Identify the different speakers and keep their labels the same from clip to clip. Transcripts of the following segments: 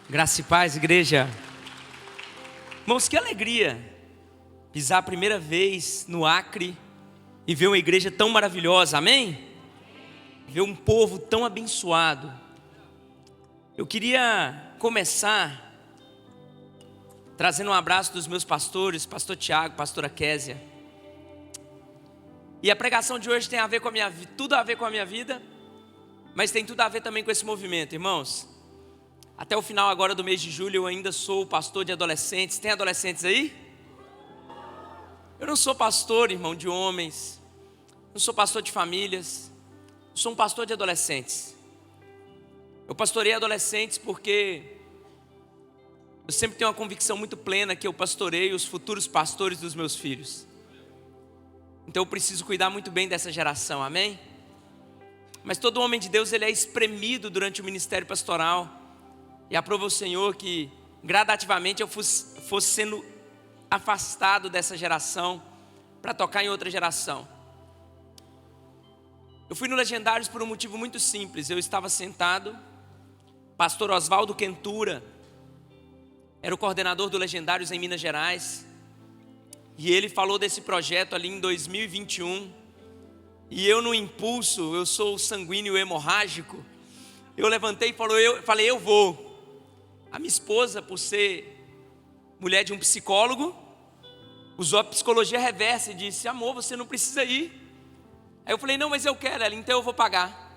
Speaker 1: Graça e paz, igreja. Irmãos, que alegria pisar a primeira vez no Acre e ver uma igreja tão maravilhosa, amém? Ver um povo tão abençoado. Eu queria começar trazendo um abraço dos meus pastores, pastor Tiago, pastora Késia. E a pregação de hoje tem a ver com a minha vida, tudo a ver com a minha vida, mas tem tudo a ver também com esse movimento, irmãos. Até o final agora do mês de julho eu ainda sou pastor de adolescentes. Tem adolescentes aí? Eu não sou pastor, irmão, de homens. Não sou pastor de famílias. Eu sou um pastor de adolescentes. Eu pastorei adolescentes porque eu sempre tenho uma convicção muito plena que eu pastorei os futuros pastores dos meus filhos. Então eu preciso cuidar muito bem dessa geração, amém? Mas todo homem de Deus ele é espremido durante o ministério pastoral. E aprova o Senhor que gradativamente eu fosse sendo afastado dessa geração para tocar em outra geração. Eu fui no Legendários por um motivo muito simples. Eu estava sentado, pastor Oswaldo Quentura era o coordenador do Legendários em Minas Gerais. E ele falou desse projeto ali em 2021. E eu no impulso, eu sou sanguíneo hemorrágico, eu levantei e falei, eu vou. A minha esposa, por ser mulher de um psicólogo, usou a psicologia reversa e disse, amor, você não precisa ir. Aí eu falei, não, mas eu quero. Ela, então eu vou pagar.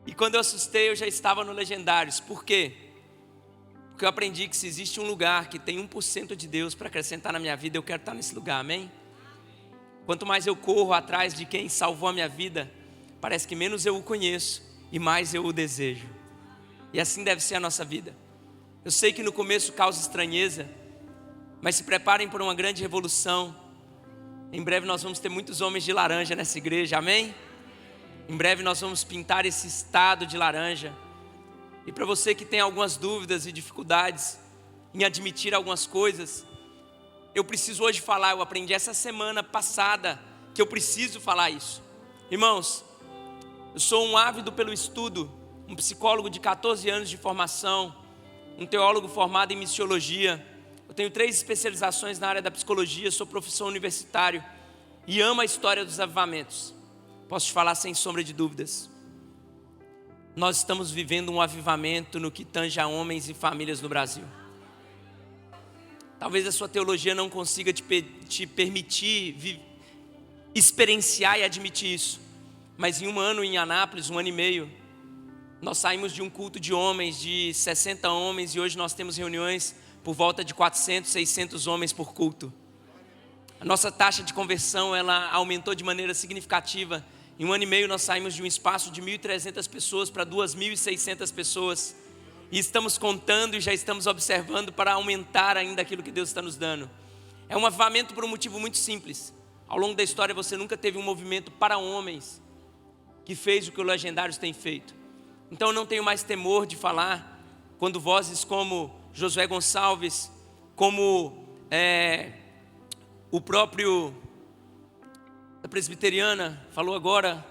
Speaker 1: E quando eu assustei, eu já estava no Legendários. Por quê? Porque eu aprendi que se existe um lugar que tem 1% de Deus para acrescentar na minha vida, eu quero estar nesse lugar, amém? Quanto mais eu corro atrás de quem salvou a minha vida, parece que menos eu o conheço e mais eu o desejo. E assim deve ser a nossa vida. Eu sei que no começo causa estranheza, mas se preparem para uma grande revolução. Em breve nós vamos ter muitos homens de laranja nessa igreja, amém? Em breve nós vamos pintar esse estado de laranja. E para você que tem algumas dúvidas e dificuldades em admitir algumas coisas, eu preciso hoje falar, eu aprendi essa semana passada que eu preciso falar isso. Irmãos, eu sou um ávido pelo estudo, um psicólogo de 14 anos de formação, um teólogo formado em missiologia. Eu tenho 3 especializações na área da psicologia, sou professor universitário e amo a história dos avivamentos. Posso te falar sem sombra de dúvidas. Nós estamos vivendo um avivamento no que tange a homens e famílias no Brasil. Talvez a sua teologia não consiga te permitir experienciar e admitir isso. Mas em um ano em Anápolis, 1 ano e meio, nós saímos de um culto de homens, de 60 homens, e hoje nós temos reuniões por volta de 400, 600 homens por culto. A nossa taxa de conversão, ela aumentou de maneira significativa. Em 1 ano e meio nós saímos de um espaço de 1.300 pessoas para 2.600 pessoas. E estamos contando e já estamos observando para aumentar ainda aquilo que Deus está nos dando. É um avivamento por um motivo muito simples. Ao longo da história você nunca teve um movimento para homens que fez o que o Legendários tem feito. Então eu não tenho mais temor de falar quando vozes como Josué Gonçalves, como o próprio da presbiteriana falou agora,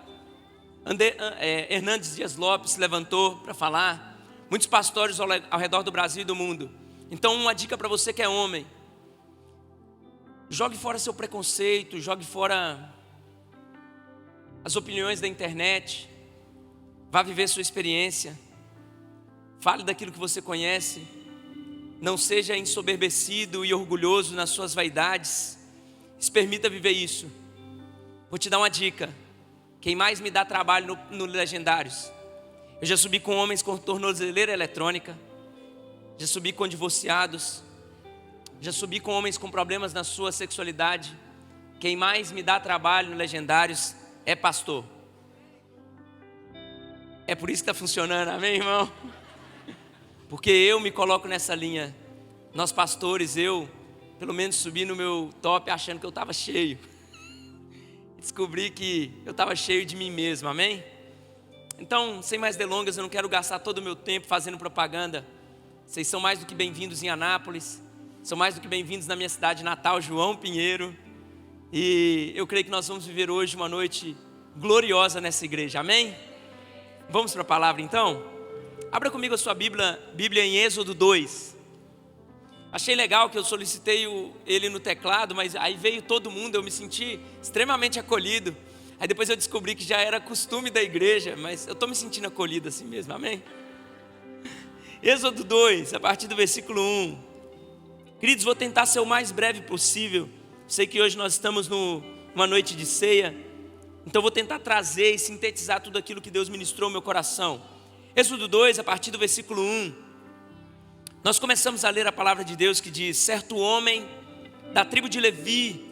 Speaker 1: Hernandes Dias Lopes se levantou para falar, muitos pastores ao redor do Brasil e do mundo. Então uma dica para você que é homem, jogue fora seu preconceito, jogue fora as opiniões da internet, vá viver sua experiência, fale daquilo que você conhece, não seja ensoberbecido e orgulhoso nas suas vaidades, se permita viver isso. Vou te dar uma dica, quem mais me dá trabalho no Legendários, eu já subi com homens com tornozeleira eletrônica, já subi com divorciados, já subi com homens com problemas na sua sexualidade. Quem mais me dá trabalho no Legendários é pastor. É por isso que está funcionando, amém, irmão? Porque eu me coloco nessa linha. Nós pastores, eu pelo menos subi no meu top achando que eu estava cheio. Descobri que eu estava cheio de mim mesmo, amém? Então, sem mais delongas, eu não quero gastar todo o meu tempo fazendo propaganda. Vocês são mais do que bem-vindos em Anápolis, são mais do que bem-vindos na minha cidade natal, João Pinheiro. E eu creio que nós vamos viver hoje uma noite gloriosa nessa igreja, amém? Vamos para a palavra então? Abra comigo a sua Bíblia em Êxodo 2. Achei legal que eu solicitei ele no teclado, mas aí veio todo mundo, eu me senti extremamente acolhido. Aí depois eu descobri que já era costume da igreja, mas eu estou me sentindo acolhido assim mesmo, amém? Êxodo 2, a partir do versículo 1. Queridos, vou tentar ser o mais breve possível. Sei que hoje nós estamos numa noite de ceia, então vou tentar trazer e sintetizar tudo aquilo que Deus ministrou no meu coração. Êxodo 2, a partir do versículo 1. Nós começamos a ler a palavra de Deus que diz: certo homem da tribo de Levi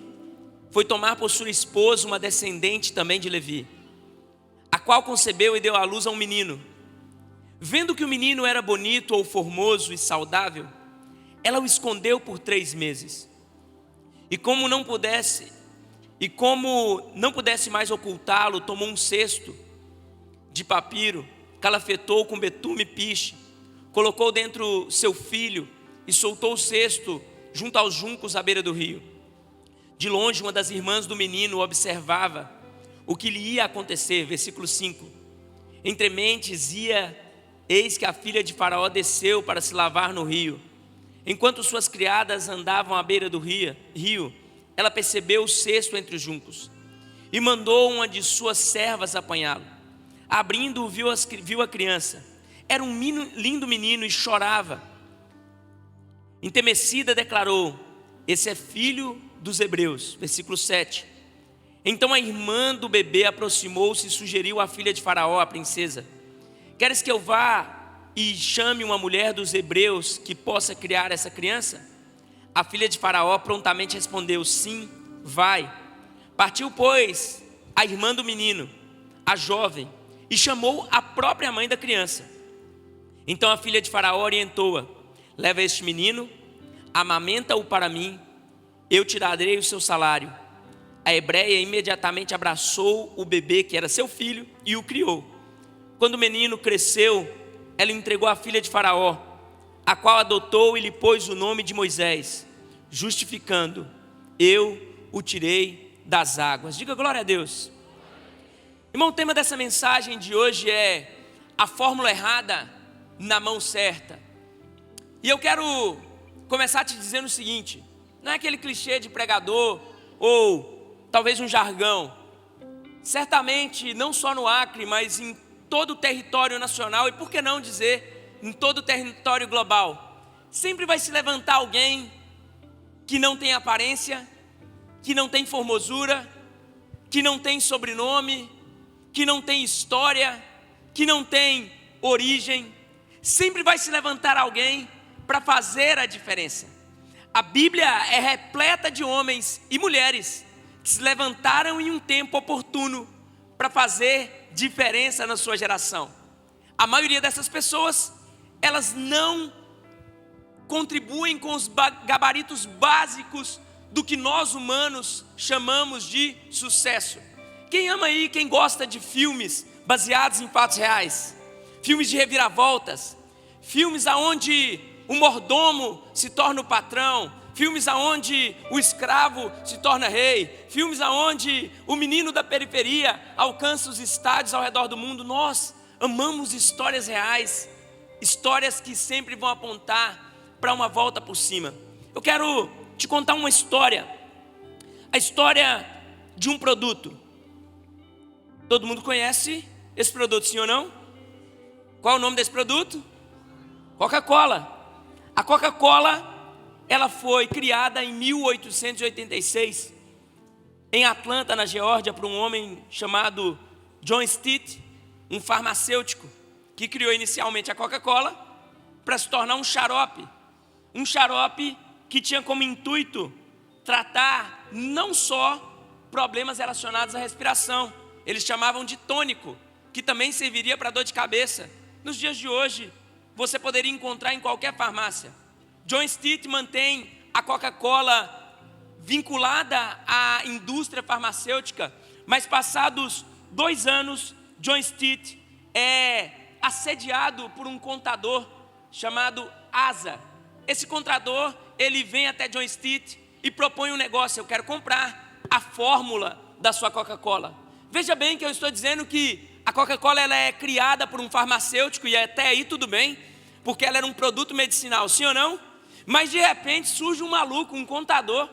Speaker 1: foi tomar por sua esposa uma descendente também de Levi, a qual concebeu e deu à luz a um menino. Vendo que o menino era bonito ou formoso e saudável, ela o escondeu por 3 meses. E como não pudesse mais ocultá-lo, tomou um cesto de papiro, calafetou com betume e piche, colocou dentro seu filho e soltou o cesto junto aos juncos à beira do rio. De longe, uma das irmãs do menino observava o que lhe ia acontecer. Versículo 5. Entre mentes eis que a filha de Faraó desceu para se lavar no rio. Enquanto suas criadas andavam à beira do rio, ela percebeu o cesto entre os juncos e mandou uma de suas servas apanhá-lo. Abrindo-o, viu a criança. Era um lindo menino e chorava. Entemecida declarou: esse é filho dos hebreus. Versículo 7. Então a irmã do bebê aproximou-se e sugeriu à filha de Faraó, a princesa: queres que eu vá e chame uma mulher dos hebreus que possa criar essa criança? A filha de Faraó prontamente respondeu: sim, vai. Partiu, pois, a irmã do menino, a jovem, e chamou a própria mãe da criança. Então a filha de Faraó orientou-a: leva este menino, amamenta-o para mim, eu te darei o seu salário. A hebreia imediatamente abraçou o bebê, que era seu filho, e o criou. Quando o menino cresceu, ela entregou a filha de Faraó, a qual adotou e lhe pôs o nome de Moisés, justificando: eu o tirei das águas. Diga glória a Deus. Irmão, o tema dessa mensagem de hoje é a fórmula errada na mão certa. E eu quero começar te dizendo o seguinte: não é aquele clichê de pregador ou talvez um jargão. Certamente não só no Acre, mas em todo o território nacional, e por que não dizer em todo o território global, sempre vai se levantar alguém que não tem aparência, que não tem formosura, que não tem sobrenome, que não tem história, que não tem origem. Sempre vai se levantar alguém para fazer a diferença. A Bíblia é repleta de homens e mulheres que se levantaram em um tempo oportuno para fazer diferença na sua geração. A maioria dessas pessoas, elas não contribuem com os gabaritos básicos do que nós humanos chamamos de sucesso. Quem ama aí, quem gosta de filmes baseados em fatos reais? Filmes de reviravoltas, filmes aonde o mordomo se torna o patrão, filmes aonde o escravo se torna rei, filmes aonde o menino da periferia alcança os estádios ao redor do mundo. Nós amamos histórias reais, histórias que sempre vão apontar para uma volta por cima. Eu quero te contar uma história, a história de um produto. Todo mundo conhece esse produto, sim ou não? Qual é o nome desse produto? Coca-Cola. A Coca-Cola, ela foi criada em 1886 em Atlanta, na Geórgia, por um homem chamado John Stitt, um farmacêutico que criou inicialmente a Coca-Cola para se tornar um xarope que tinha como intuito tratar não só problemas relacionados à respiração. Eles chamavam de tônico, que também serviria para dor de cabeça. Nos dias de hoje, você poderia encontrar em qualquer farmácia. John Stitt mantém a Coca-Cola vinculada à indústria farmacêutica, mas passados 2 anos, John Stitt é assediado por um contador chamado Asa. Esse contador, ele vem até John Stitt e propõe um negócio: eu quero comprar a fórmula da sua Coca-Cola. Veja bem que eu estou dizendo que A Coca-Cola ela é criada por um farmacêutico, e até aí tudo bem, porque ela era um produto medicinal, sim ou não? Mas de repente surge um maluco, um contador,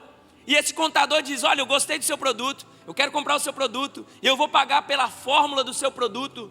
Speaker 1: e esse contador diz: olha, eu gostei do seu produto, eu quero comprar o seu produto, e eu vou pagar pela fórmula do seu produto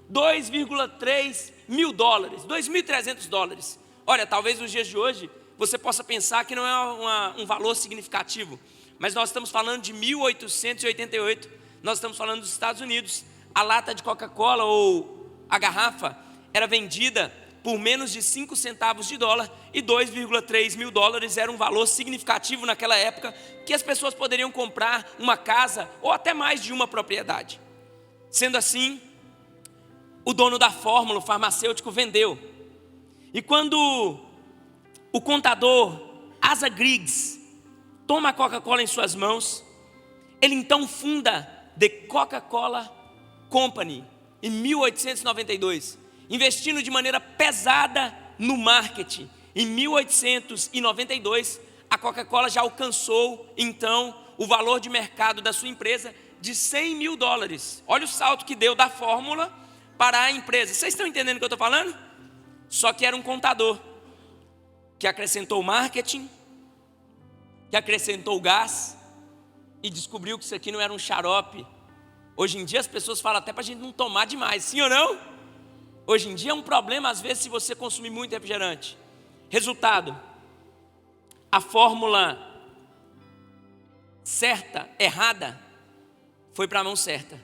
Speaker 1: $2,3 mil, $2.300. Olha, talvez nos dias de hoje você possa pensar que não é um valor significativo, mas nós estamos falando de 1888, nós estamos falando dos Estados Unidos. A lata de Coca-Cola ou a garrafa era vendida por menos de 5 centavos de dólar, e $2,3 mil era um valor significativo naquela época, que as pessoas poderiam comprar uma casa ou até mais de uma propriedade. Sendo assim, o dono da fórmula, o farmacêutico, vendeu. E quando o contador Asa Griggs toma a Coca-Cola em suas mãos, ele então funda The Coca-Cola Company em 1892, investindo de maneira pesada no marketing. Em 1892, a Coca-Cola já alcançou então o valor de mercado da sua empresa de $100 mil. Olha o salto que deu da fórmula para a empresa. Vocês estão entendendo o que eu estou falando? Só que era um contador que acrescentou marketing, que acrescentou gás e descobriu que isso aqui não era um xarope. Hoje em dia as pessoas falam até para a gente não tomar demais, sim ou não? Hoje em dia é um problema às vezes se você consumir muito refrigerante. Resultado, a fórmula certa, errada, foi para a mão certa.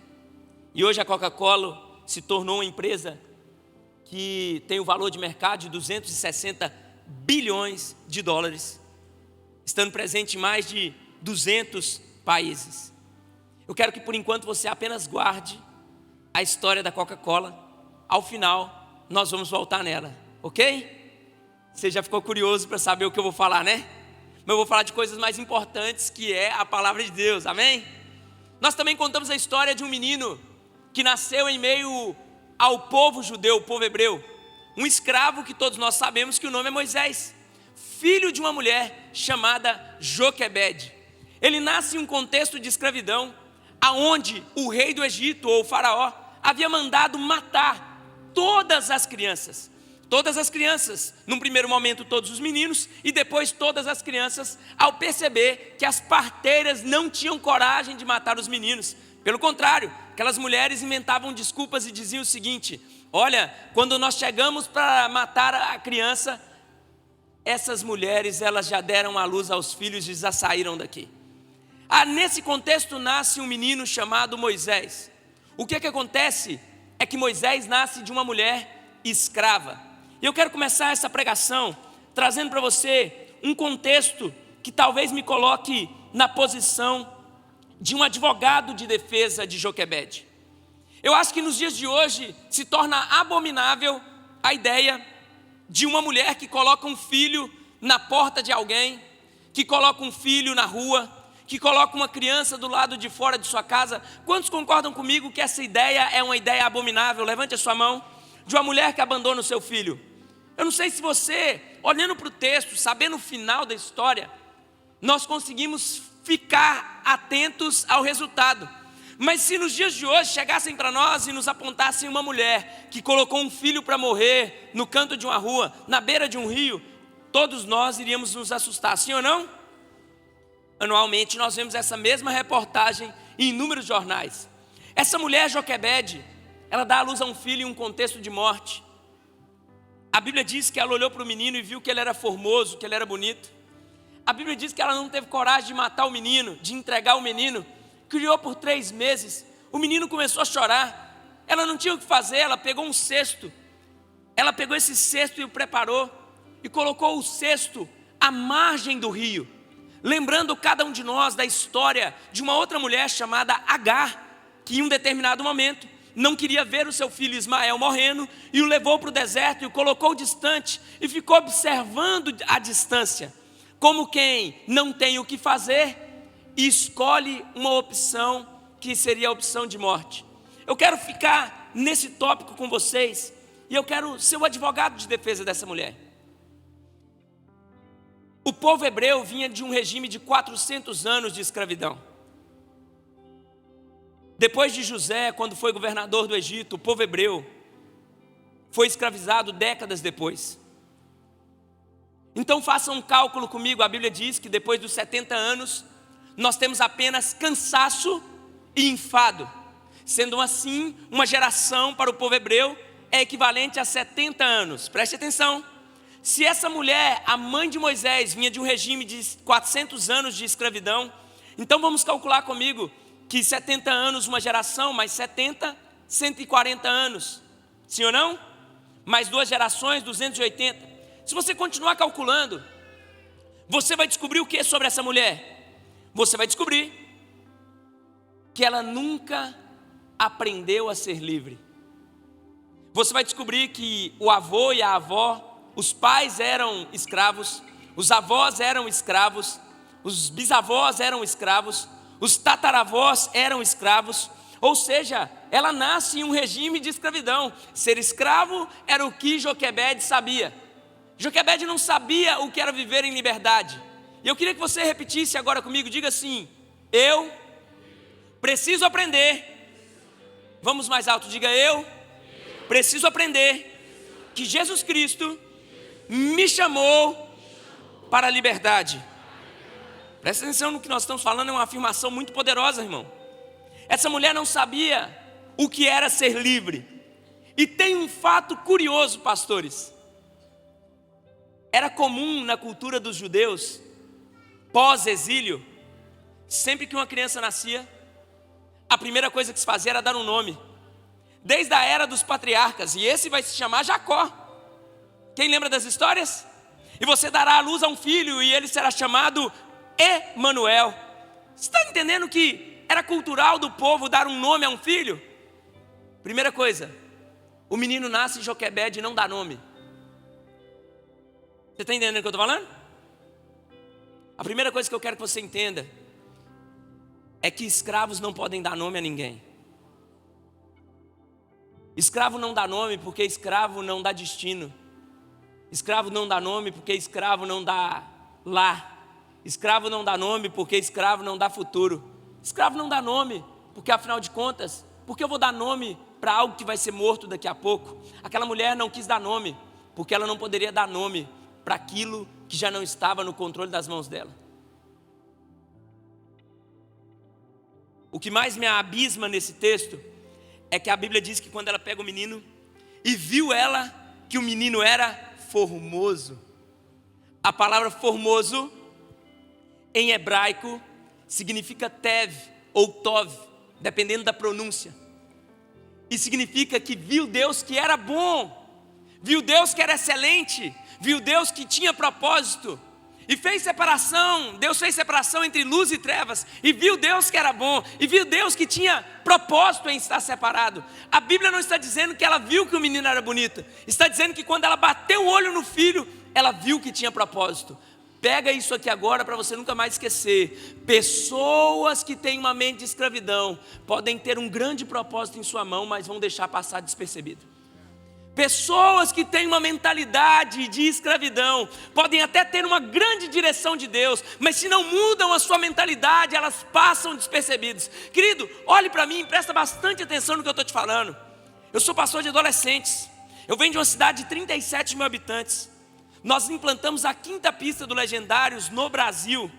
Speaker 1: E hoje a Coca-Cola se tornou uma empresa que tem o valor de mercado de $260 bilhões, estando presente em mais de 200 países. Eu quero que por enquanto você apenas guarde a história da Coca-Cola. Ao final, nós vamos voltar nela, ok? Você já ficou curioso para saber o que eu vou falar, né? Mas eu vou falar de coisas mais importantes, que é a palavra de Deus, amém? Nós também contamos a história de um menino que nasceu em meio ao povo judeu, o povo hebreu. Um escravo que todos nós sabemos que o nome é Moisés, filho de uma mulher chamada Joquebede. Ele nasce em um contexto de escravidão, aonde o rei do Egito, ou o faraó, havia mandado matar todas as crianças. Todas as crianças, num primeiro momento todos os meninos, e depois todas as crianças, ao perceber que as parteiras não tinham coragem de matar os meninos. Pelo contrário, aquelas mulheres inventavam desculpas e diziam o seguinte: olha, quando nós chegamos para matar a criança, essas mulheres elas já deram à luz aos filhos e já saíram daqui. Nesse contexto nasce um menino chamado Moisés. O que acontece é que Moisés nasce de uma mulher escrava. E eu quero começar essa pregação trazendo para você um contexto que talvez me coloque na posição de um advogado de defesa de Joquebede. Eu acho que nos dias de hoje se torna abominável a ideia de uma mulher que coloca um filho na porta de alguém, que coloca um filho na rua, que coloca uma criança do lado de fora de sua casa. Quantos concordam comigo que essa ideia é uma ideia abominável? Levante a sua mão. De uma mulher que abandona o seu filho. Eu não sei se você, olhando para o texto, sabendo o final da história, nós conseguimos ficar atentos ao resultado. Mas se nos dias de hoje chegassem para nós e nos apontassem uma mulher que colocou um filho para morrer no canto de uma rua, na beira de um rio, todos nós iríamos nos assustar, sim ou não? Anualmente nós vemos essa mesma reportagem em inúmeros jornais. Essa mulher Joquebede, ela dá à luz a um filho em um contexto de morte. A Bíblia diz que ela olhou para o menino e viu que ele era formoso, que ele era bonito. A Bíblia diz que ela não teve coragem de matar o menino, de entregar o menino. Criou por 3 meses. O menino começou a chorar. Ela não tinha o que fazer, ela pegou um cesto. Ela pegou esse cesto e o preparou e colocou o cesto à margem do rio, lembrando cada um de nós da história de uma outra mulher chamada Agar, que em um determinado momento não queria ver o seu filho Ismael morrendo e o levou para o deserto e o colocou distante e ficou observando a distância, como quem não tem o que fazer e escolhe uma opção que seria a opção de morte. Eu quero ficar nesse tópico com vocês e eu quero ser o advogado de defesa dessa mulher. O povo hebreu vinha de um regime de 400 anos de escravidão. Depois de José, quando foi governador do Egito, o povo hebreu foi escravizado décadas depois. Então faça um cálculo comigo, a Bíblia diz que depois dos 70 anos, nós temos apenas cansaço e enfado. Sendo assim, uma geração para o povo hebreu é equivalente a 70 anos. Preste atenção. Se essa mulher, a mãe de Moisés, vinha de um regime de 400 anos de escravidão, então vamos calcular comigo que 70 anos uma geração, mais 70, 140 anos. Sim ou não? Mais 2 gerações, 280. Se você continuar calculando, você vai descobrir o que sobre essa mulher? Você vai descobrir que ela nunca aprendeu a ser livre. Você vai descobrir que o avô e a avó, os pais eram escravos, os avós eram escravos, os bisavós eram escravos, os tataravós eram escravos. Ou seja, ela nasce em um regime de escravidão. Ser escravo era o que Joquebede sabia. Joquebede não sabia o que era viver em liberdade. E eu queria que você repetisse agora comigo, diga assim: eu preciso aprender. Vamos mais alto, diga: eu preciso aprender que Jesus Cristo me chamou para a liberdade. Presta atenção no que nós estamos falando, é uma afirmação muito poderosa, irmão. Essa mulher não sabia o que era ser livre. E tem um fato curioso, pastores. Era comum na cultura dos judeus, pós-exílio, sempre que uma criança nascia, a primeira coisa que se fazia era dar um nome. Desde a era dos patriarcas, e esse vai se chamar Jacó. Quem lembra das histórias? E você dará à luz a um filho, e ele será chamado Emanuel. Você está entendendo que era cultural do povo dar um nome a um filho? Primeira coisa, o menino nasce em Joquebede e não dá nome. Você está entendendo o que eu estou falando? A primeira coisa que eu quero que você entenda é que escravos não podem dar nome a ninguém. Escravo não dá nome porque escravo não dá destino. Escravo não dá nome porque escravo não dá lar. Escravo não dá nome porque escravo não dá futuro. Escravo não dá nome porque, afinal de contas, porque eu vou dar nome para algo que vai ser morto daqui a pouco? Aquela mulher não quis dar nome porque ela não poderia dar nome para aquilo que já não estava no controle das mãos dela. O que mais me abisma nesse texto é que a Bíblia diz que quando ela pega o menino e viu ela que o menino era formoso. A palavra formoso em hebraico significa tev ou tov, dependendo da pronúncia. E significa que viu Deus que era bom, viu Deus que era excelente, viu Deus que tinha propósito. E fez separação, Deus fez separação entre luz e trevas. E viu Deus que era bom. E viu Deus que tinha propósito em estar separado. A Bíblia não está dizendo que ela viu que o menino era bonito. Está dizendo que quando ela bateu o olho no filho, ela viu que tinha propósito. Pega isso aqui agora para você nunca mais esquecer. Pessoas que têm uma mente de escravidão podem ter um grande propósito em sua mão, mas vão deixar passar despercebido. Pessoas que têm uma mentalidade de escravidão podem até ter uma grande direção de Deus, mas se não mudam a sua mentalidade, elas passam despercebidas. Querido, olhe para mim, presta bastante atenção no que eu estou te falando. Eu sou pastor de adolescentes. Eu venho de uma cidade de 37 mil habitantes. Nós implantamos a 5ª pista do Legendários no Brasil.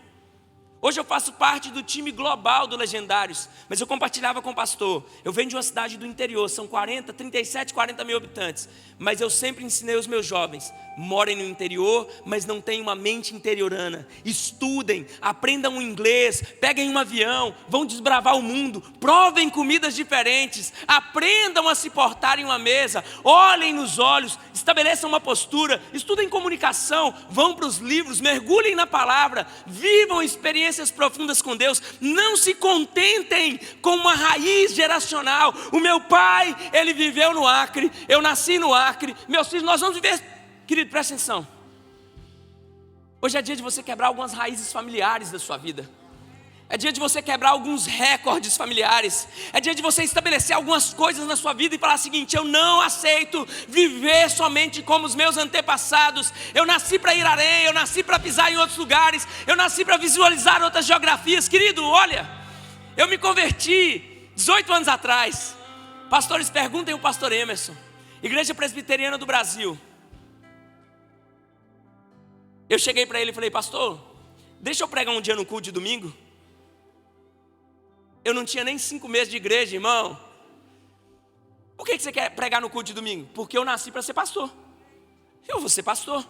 Speaker 1: Hoje eu faço parte do time global do Legendários, mas eu compartilhava com o pastor. Eu venho de uma cidade do interior, são 37, 40 mil habitantes. Mas eu sempre ensinei os meus jovens: morem no interior, mas não tenham uma mente interiorana. Estudem, aprendam inglês, peguem um avião, vão desbravar o mundo, provem comidas diferentes, aprendam a se portar em uma mesa, olhem nos olhos, estabeleçam uma postura, estudem comunicação, vão para os livros, mergulhem na palavra, vivam experiências profundas com Deus. Não se contentem com uma raiz geracional. O meu pai, ele viveu no Acre, eu nasci no Acre, meus filhos, nós vamos viver. Querido, presta atenção. Hoje é dia de você quebrar algumas raízes familiares da sua vida. É dia de você quebrar alguns recordes familiares. É dia de você estabelecer algumas coisas na sua vida e falar o seguinte: eu não aceito viver somente como os meus antepassados. Eu nasci para ir além, eu nasci para pisar em outros lugares, eu nasci para visualizar outras geografias. Querido, olha, eu me converti 18 anos atrás. Pastores, perguntem o pastor Emerson, Igreja Presbiteriana do Brasil. Eu cheguei para ele e falei: pastor, deixa eu pregar um dia no culto de domingo. Eu não tinha nem 5 meses de igreja, irmão. Por que você quer pregar no culto de domingo? Porque eu nasci para ser pastor. Eu vou ser pastor.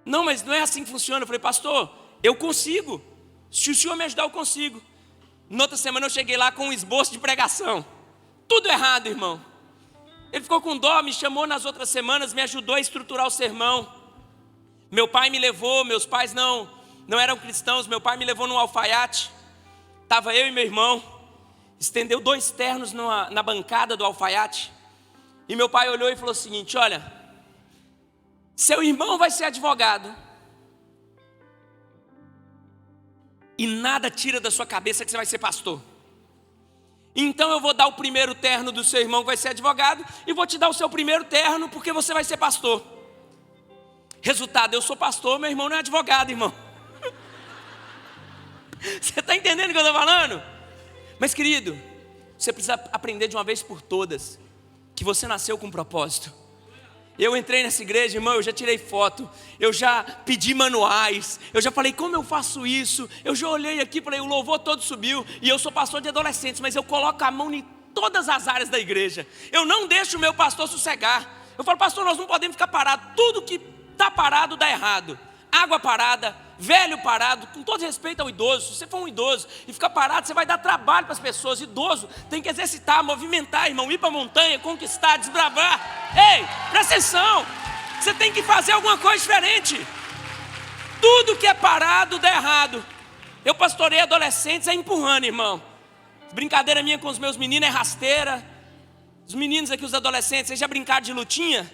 Speaker 1: Não, mas não é assim que funciona. Eu falei: pastor, eu consigo. Se o senhor me ajudar, eu consigo. Na outra semana eu cheguei lá com um esboço de pregação. Tudo errado, irmão. Ele ficou com dó, me chamou nas outras semanas, me ajudou a estruturar o sermão. Meu pai me levou, meus pais não eram cristãos, meu pai me levou num alfaiate. Estava eu e meu irmão, estendeu 2 ternos na bancada do alfaiate. E meu pai olhou e falou o seguinte: olha, seu irmão vai ser advogado. E nada tira da sua cabeça que você vai ser pastor. Então eu vou dar o primeiro terno do seu irmão que vai ser advogado, e vou te dar o seu primeiro terno porque você vai ser pastor. Resultado, eu sou pastor, meu irmão não é advogado, irmão. Você está entendendo o que eu estou falando? Mas querido, você precisa aprender de uma vez por todas que você nasceu com um propósito. Eu entrei nessa igreja, irmão, eu já tirei foto, eu já pedi manuais, eu já falei como eu faço isso, eu já olhei aqui, falei, o louvor todo subiu, e eu sou pastor de adolescentes, mas eu coloco a mão em todas as áreas da igreja. Eu não deixo o meu pastor sossegar. Eu falo: pastor, nós não podemos ficar parados, tudo que está parado dá errado. Água parada, velho parado, com todo respeito ao idoso. Se você for um idoso e ficar parado, você vai dar trabalho para as pessoas. Idoso tem que exercitar, movimentar, irmão, ir para a montanha, conquistar, desbravar. Ei, presta atenção, você tem que fazer alguma coisa diferente. Tudo que é parado dá errado. Eu pastorei adolescentes empurrando, irmão. Brincadeira minha com os meus meninos é rasteira. Os meninos aqui, os adolescentes, vocês já brincaram de lutinha?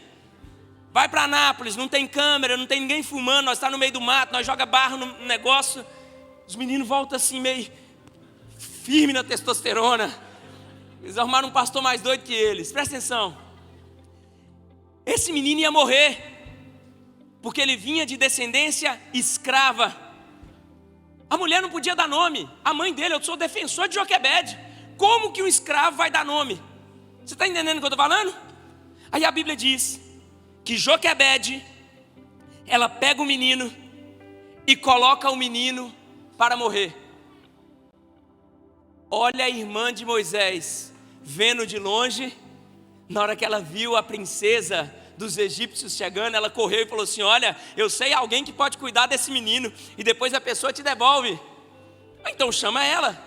Speaker 1: Vai para Anápolis, não tem câmera, não tem ninguém filmando, nós estamos no meio do mato, nós joga barro no negócio. Os meninos voltam assim meio firme na testosterona. Eles arrumaram um pastor mais doido que eles. Presta atenção. Esse menino ia morrer, porque ele vinha de descendência escrava. A mulher não podia dar nome. A mãe dele: eu sou defensor de Joquebede. Como que um escravo vai dar nome? Você está entendendo o que eu estou falando? Aí a Bíblia diz que Joquebede, ela pega o menino e coloca o menino para morrer. Olha a irmã de Moisés, vendo de longe, na hora que ela viu a princesa dos egípcios chegando, ela correu e falou assim: olha, eu sei alguém que pode cuidar desse menino, e depois a pessoa te devolve. Então chama ela.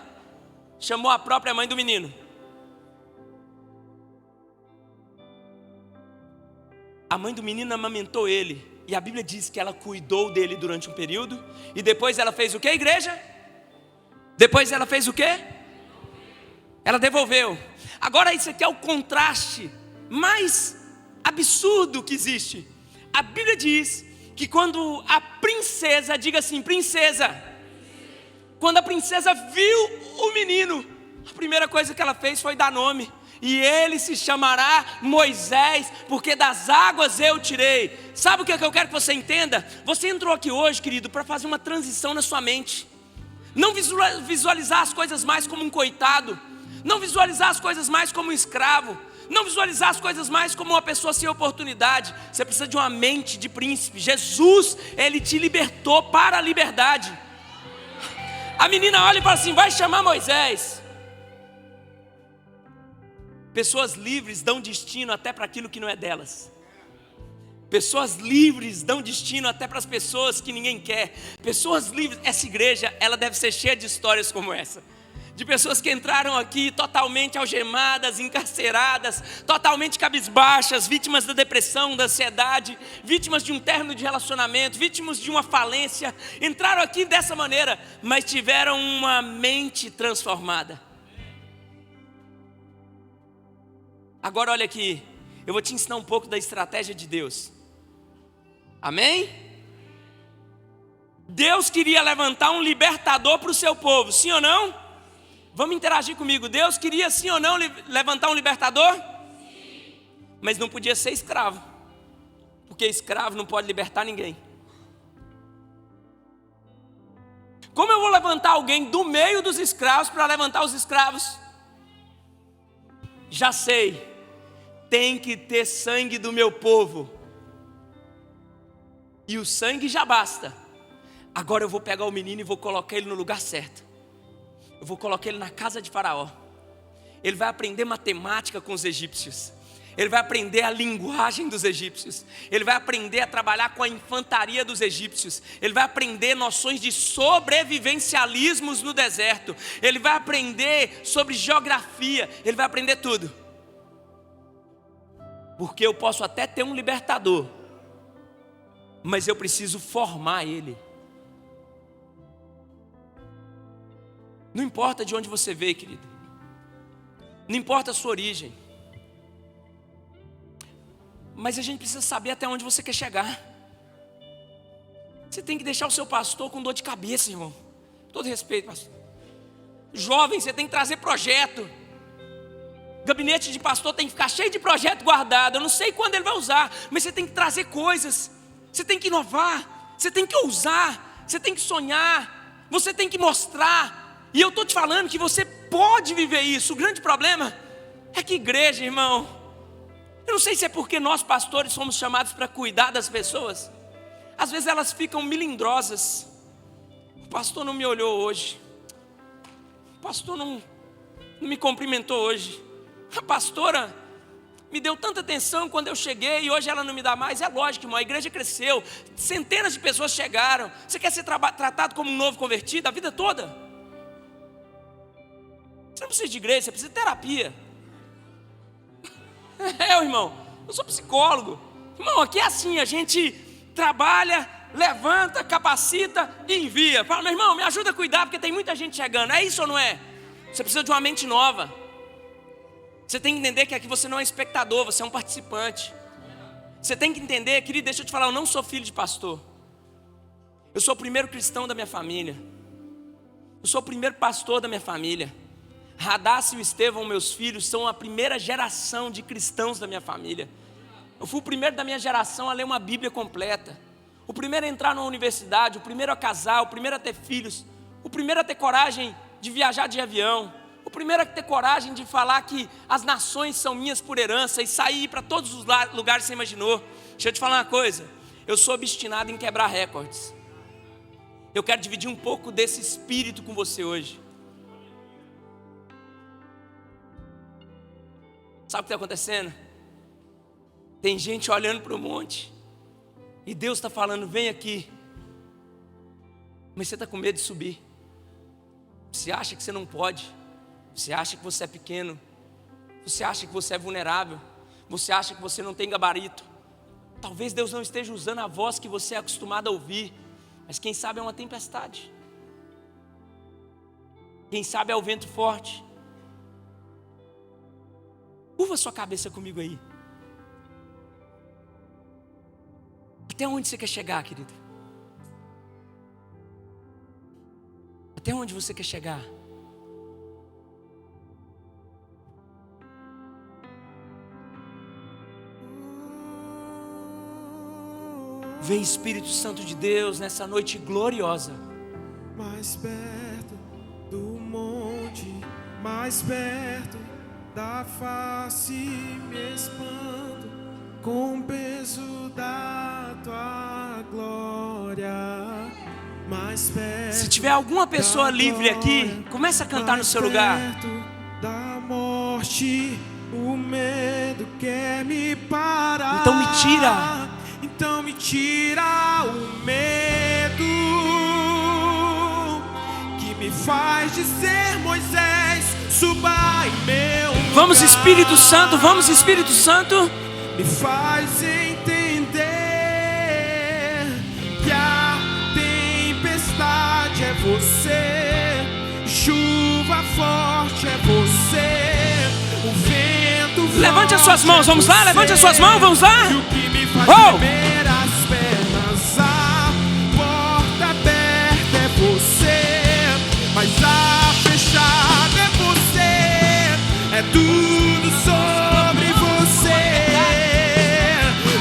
Speaker 1: Chamou a própria mãe do menino. A mãe do menino amamentou ele, e a Bíblia diz que ela cuidou dele durante um período, e depois ela fez o que, igreja? Depois ela fez o que? Ela devolveu. Agora isso aqui é o contraste mais absurdo que existe. A Bíblia diz que quando a princesa, diga assim, princesa, quando a princesa viu o menino, a primeira coisa que ela fez foi dar nome. E ele se chamará Moisés, porque das águas eu tirei. Sabe o que eu quero que você entenda? Você entrou aqui hoje, querido, para fazer uma transição na sua mente. Não visualizar as coisas mais como um coitado. Não visualizar as coisas mais como um escravo. Não visualizar as coisas mais como uma pessoa sem oportunidade. Você precisa de uma mente de príncipe. Jesus, ele te libertou para a liberdade. A menina olha e fala assim: vai chamar Moisés. Pessoas livres dão destino até para aquilo que não é delas. Pessoas livres dão destino até para as pessoas que ninguém quer. Pessoas livres, essa igreja, ela deve ser cheia de histórias como essa. De pessoas que entraram aqui totalmente algemadas, encarceradas, totalmente cabisbaixas, vítimas da depressão, da ansiedade, vítimas de um término de relacionamento, vítimas de uma falência. Entraram aqui dessa maneira, mas tiveram uma mente transformada. Agora olha aqui, eu vou te ensinar um pouco da estratégia de Deus. Amém? Deus queria levantar um libertador para o seu povo, sim ou não? Vamos interagir comigo. Deus queria, sim ou não, levantar um libertador? Sim. Mas não podia ser escravo, porque escravo não pode libertar ninguém. Como eu vou levantar alguém do meio dos escravos para levantar os escravos. Já sei, tem que ter sangue do meu povo. E o sangue já basta. Agora eu vou pegar o menino e vou colocar ele no lugar certo. Eu vou colocar ele na casa de Faraó. Ele vai aprender matemática com os egípcios. Ele vai aprender a linguagem dos egípcios. Ele vai aprender a trabalhar com a infantaria dos egípcios. Ele vai aprender noções de sobrevivencialismos no deserto. Ele vai aprender sobre geografia. Ele vai aprender tudo. Porque eu posso até ter um libertador, mas eu preciso formar ele. Não importa de onde você veio, querido. Não importa a sua origem. Mas a gente precisa saber até onde você quer chegar. Você tem que deixar o seu pastor com dor de cabeça, irmão. Todo respeito, pastor. Jovem, você tem que trazer projeto. Gabinete de pastor tem que ficar cheio de projeto guardado. Eu não sei quando ele vai usar, mas você tem que trazer coisas. Você tem que inovar. Você tem que ousar. Você tem que sonhar. Você tem que mostrar. E eu estou te falando que você pode viver isso. O grande problema é que igreja, irmão, eu não sei se é porque nós pastores somos chamados para cuidar das pessoas. Às vezes elas ficam melindrosas. O pastor não me olhou hoje. O pastor não me cumprimentou hoje. A pastora me deu tanta atenção quando eu cheguei e hoje ela não me dá mais. É lógico, irmão, a igreja cresceu. Centenas de pessoas chegaram. Você quer ser tratado como um novo convertido a vida toda? Você não precisa de igreja, você precisa de terapia. Irmão, eu sou psicólogo. Irmão, aqui é assim, a gente trabalha, levanta, capacita e envia. Fala, meu irmão, me ajuda a cuidar porque tem muita gente chegando. É isso ou não é? Você precisa de uma mente nova. Você tem que entender que aqui você não é espectador, você é um participante. Você tem que entender, querido, deixa eu te falar, eu não sou filho de pastor. Eu sou o primeiro cristão da minha família. Eu sou o primeiro pastor da minha família. Radassa e o Estevão, meus filhos, são a primeira geração de cristãos da minha família. Eu fui o primeiro da minha geração a ler uma Bíblia completa. O primeiro a entrar na universidade, o primeiro a casar, o primeiro a ter filhos. O primeiro a ter coragem de viajar de avião. O primeiro a ter coragem de falar que as nações são minhas por herança e sair para todos os lugares que você imaginou. Deixa eu te falar uma coisa. Eu sou obstinado em quebrar recordes. Eu quero dividir um pouco desse espírito com você hoje. Sabe o que está acontecendo? Tem gente olhando para o monte e Deus está falando, vem aqui. Mas você está com medo de subir. Você acha que você não pode. Você acha que você é pequeno. Você acha que você é vulnerável. Você acha que você não tem gabarito. Talvez Deus não esteja usando a voz que você é acostumado a ouvir. Mas quem sabe é uma tempestade. Quem sabe é o vento forte. Curva sua cabeça comigo aí. Até onde você quer chegar, querido? Até onde você quer chegar? Vem Espírito Santo de Deus nessa noite gloriosa.
Speaker 2: Mais perto do monte, mais perto da face, me expando com o peso da tua glória. Mais perto.
Speaker 1: Se tiver alguma pessoa livre aqui, começa a cantar no seu lugar.
Speaker 2: Perto da morte, o medo quer me parar.
Speaker 1: Então me tira.
Speaker 2: Então me tira o medo que me faz dizer, Moisés, suba em meu lugar.
Speaker 1: Vamos Espírito Santo, vamos Espírito Santo.
Speaker 2: Me faz entender que a tempestade é você, chuva forte é você, o vento.
Speaker 1: Levante as suas mãos, vamos lá, levante as suas mãos, vamos lá.
Speaker 2: Tremer as pernas, a porta aberta é você, mas a fechada é você, é tudo sobre você.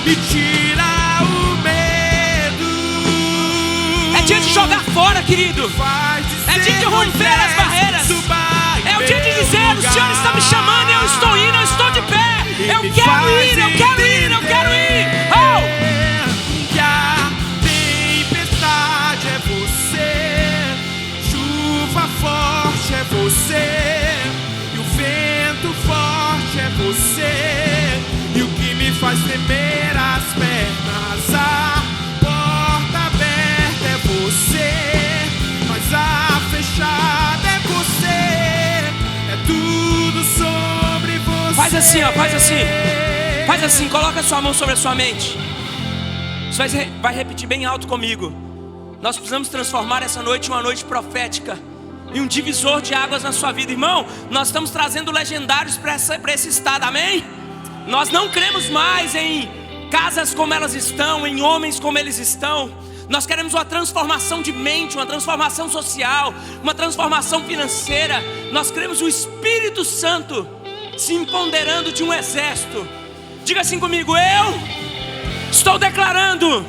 Speaker 2: Me tira o medo.
Speaker 1: É dia de jogar fora, querido.
Speaker 2: Faz
Speaker 1: É dia de romper as barreiras. É o dia de dizer: o Senhor está me chamando e eu estou indo, eu estou de pé. Eu quero ir, eu quero ir, eu quero ir. Oh!
Speaker 2: Que a tempestade é você, chuva forte é você, e o vento forte é você, e o que me faz tremer as pernas, a porta aberta é você, mas a fechada é você, é tudo sobre você.
Speaker 1: Faz assim, ó, faz assim. Faz assim, coloca a sua mão sobre a sua mente. Você vai repetir bem alto comigo. Nós precisamos transformar essa noite em uma noite profética, em um divisor de águas na sua vida. Irmão, nós estamos trazendo legendários para esse estado, amém? Nós não cremos mais em casas como elas estão, em homens como eles estão. Nós queremos uma transformação de mente, uma transformação social, uma transformação financeira. Nós queremos o Espírito Santo se empoderando de um exército. Diga assim comigo: eu estou declarando,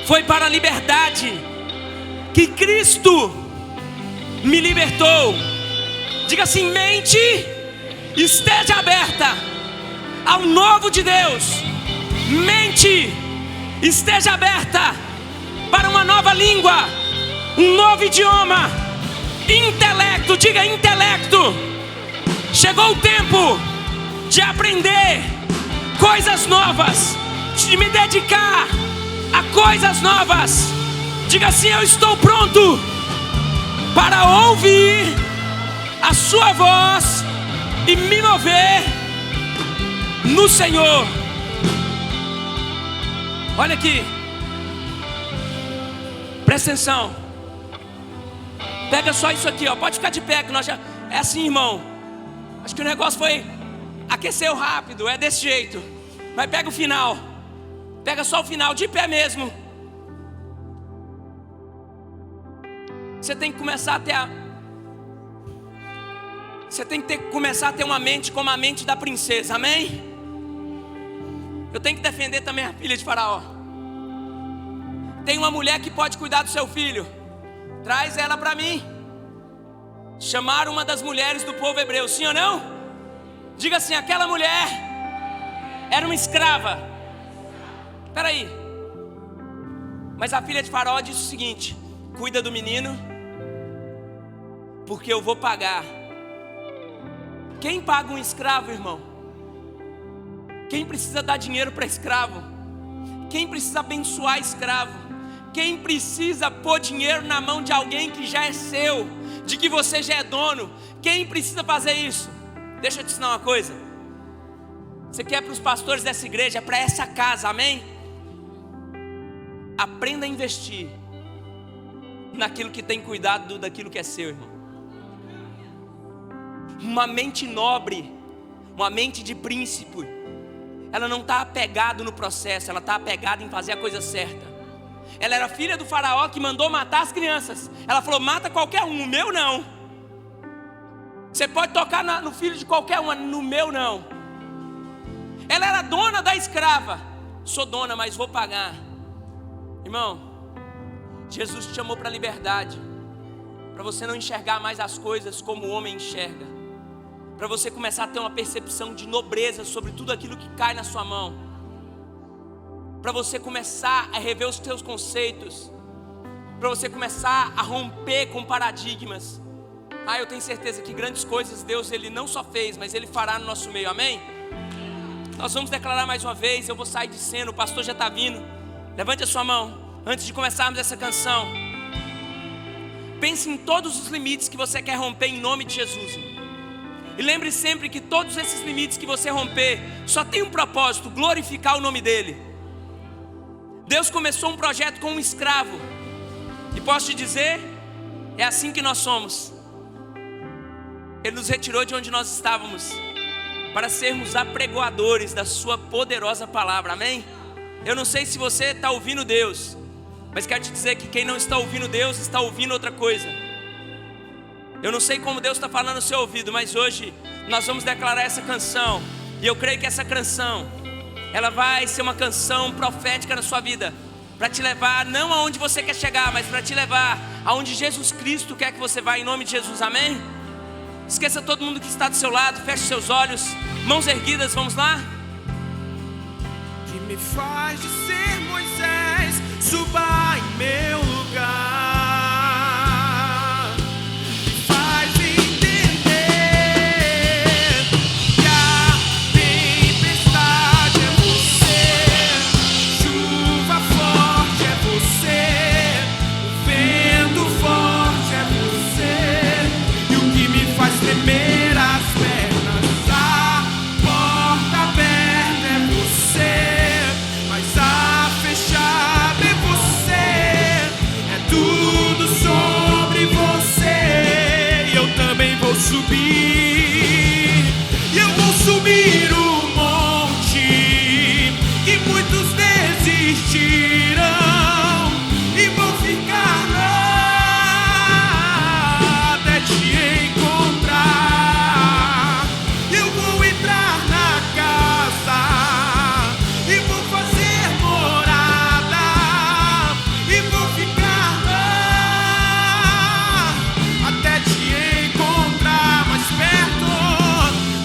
Speaker 1: foi para a liberdade que Cristo me libertou. Diga assim: mente esteja aberta ao novo de Deus. Mente esteja aberta para uma nova língua, um novo idioma. Intelecto, diga intelecto. Chegou o tempo de aprender coisas novas, de me dedicar a coisas novas. Diga assim: eu estou pronto para ouvir a sua voz e me mover no Senhor. Olha aqui, presta atenção. Pega só isso aqui, ó. Pode ficar de pé que nós já... É assim, irmão. Acho que o negócio aqueceu rápido, é desse jeito. Mas pega o final. Pega só o final, de pé mesmo. Você tem que começar a ter começar a ter uma mente como a mente da princesa, amém? Eu tenho que defender também a filha de Faraó. Tem uma mulher que pode cuidar do seu filho. Traz ela para mim. Chamaram uma das mulheres do povo hebreu, sim ou não? Diga assim: aquela mulher era uma escrava. Espera aí. Mas a filha de Faraó disse o seguinte: cuida do menino, porque eu vou pagar. Quem paga um escravo, irmão? Quem precisa dar dinheiro para escravo? Quem precisa abençoar escravo? Quem precisa pôr dinheiro na mão de alguém que já é seu, de que você já é dono? Quem precisa fazer isso? Deixa eu te ensinar uma coisa. Você quer para os pastores dessa igreja, para essa casa, amém? Aprenda a investir naquilo que tem cuidado daquilo que é seu, irmão. Uma mente nobre, uma mente de príncipe, ela não está apegada no processo, ela está apegada em fazer a coisa certa. Ela era filha do faraó que mandou matar as crianças. Ela falou: mata qualquer um, o meu não. Você pode tocar no filho de qualquer um, no meu não. Ela era dona da escrava. Sou dona, mas vou pagar. Irmão, Jesus te chamou para a liberdade, para você não enxergar mais as coisas como o homem enxerga, para você começar a ter uma percepção de nobreza sobre tudo aquilo que cai na sua mão, para você começar a rever os teus conceitos, para você começar a romper com paradigmas. Eu tenho certeza que grandes coisas Deus, Ele não só fez, mas Ele fará no nosso meio, amém? Nós vamos declarar mais uma vez. Eu vou sair de cena, o pastor já está vindo. Levante a sua mão, antes de começarmos essa canção. Pense em todos os limites que você quer romper em nome de Jesus. E lembre sempre que todos esses limites que você romper só tem um propósito: glorificar o nome dEle. Deus começou um projeto com um escravo, e posso te dizer, é assim que nós somos. Ele nos retirou de onde nós estávamos para sermos apregoadores da sua poderosa palavra, amém? Eu não sei se você está ouvindo Deus, mas quero te dizer que quem não está ouvindo Deus está ouvindo outra coisa. Eu não sei como Deus está falando no seu ouvido, mas hoje nós vamos declarar essa canção. E eu creio que essa canção, ela vai ser uma canção profética na sua vida, para te levar não aonde você quer chegar, mas para te levar aonde Jesus Cristo quer que você vá, em nome de Jesus, amém? Esqueça todo mundo que está do seu lado, feche seus olhos, mãos erguidas, vamos lá?
Speaker 2: Que me faz de ser Moisés, suba em meu lugar. Me faz entender que a tempestade é você, chuva forte é você, o vento forte é você, e o que me faz tremer as pernas, a porta aberta é você, mas a fechada é você, é tudo sobre você. E eu também vou subir, e eu vou subir o monte, que muitos desistirão, e vou ficar lá até te encontrar. Eu vou entrar na casa e vou fazer morada, e vou ficar lá até te encontrar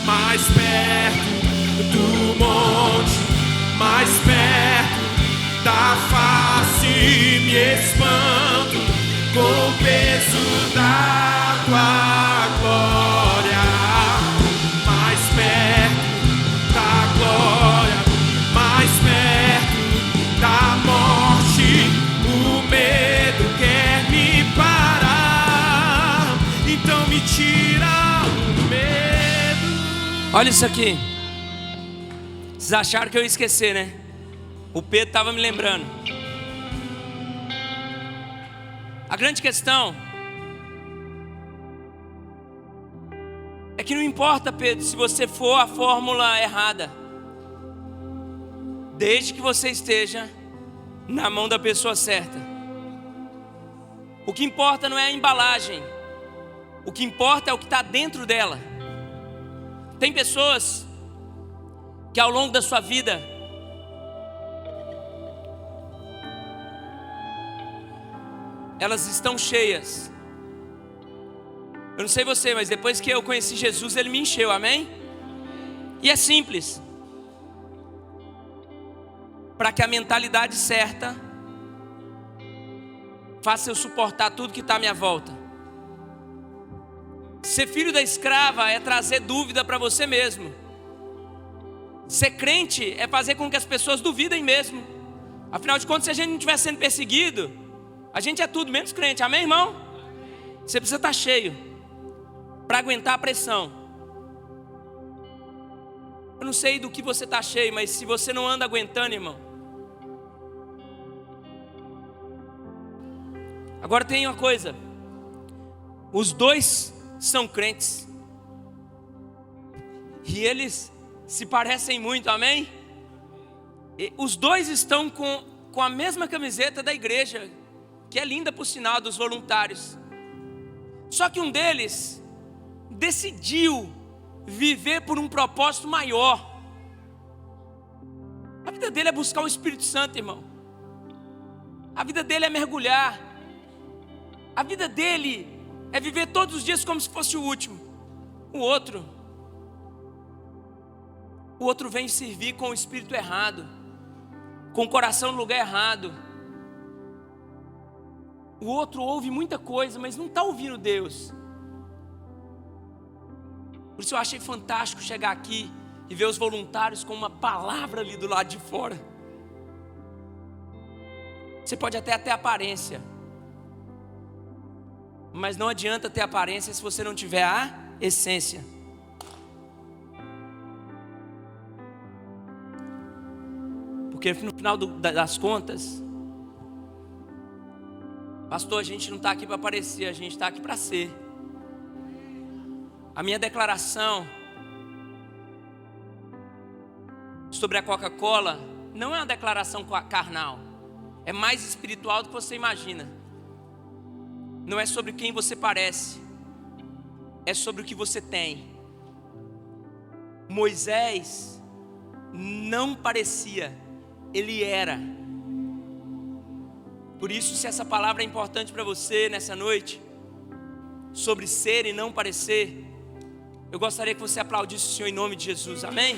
Speaker 2: mais perto do monte, mais perto da face. Me espanto com o peso da tua glória, mais perto da glória, mais perto da morte. O medo quer me parar, então me tira o medo.
Speaker 1: Olha isso aqui. Vocês acharam que eu ia esquecer, né? O Pedro estava me lembrando. A grande questão é que não importa, Pedro, se você for a fórmula errada, desde que você esteja na mão da pessoa certa. O que importa não é a embalagem, o que importa é o que está dentro dela. Tem pessoas que ao longo da sua vida elas estão cheias. Eu não sei você, mas depois que eu conheci Jesus, Ele me encheu, amém? E é simples. Para que a mentalidade certa faça eu suportar tudo que está à minha volta. Ser filho da escrava é trazer dúvida para você mesmo. Ser crente é fazer com que as pessoas duvidem mesmo. Afinal de contas, se a gente não estiver sendo perseguido, a gente é tudo menos crente, amém, irmão? Você precisa estar cheio para aguentar a pressão. Eu não sei do que você está cheio, mas se você não anda aguentando, irmão. Agora tem uma coisa: os dois são crentes e eles se parecem muito, amém? E os dois estão com a mesma camiseta da igreja, que é linda por sinal, dos voluntários. Só que um deles decidiu viver por um propósito maior. A vida dele é buscar o Espírito Santo, irmão. A vida dele é mergulhar. A vida dele é viver todos os dias como se fosse o último. O outro vem servir com o espírito errado, com o coração no lugar errado. O outro ouve muita coisa, mas não está ouvindo Deus. Por isso eu achei fantástico chegar aqui e ver os voluntários com uma palavra ali do lado de fora. Você pode até ter aparência, mas não adianta ter aparência se você não tiver a essência. Porque no final das contas, pastor, a gente não está aqui para aparecer, a gente está aqui para ser. A minha declaração sobre a Coca-Cola não é uma declaração carnal, é mais espiritual do que você imagina. Não é sobre quem você parece, é sobre o que você tem. Moisés não parecia, ele era. Por isso, se essa palavra é importante para você nessa noite, sobre ser e não parecer, eu gostaria que você aplaudisse o Senhor em nome de Jesus, amém?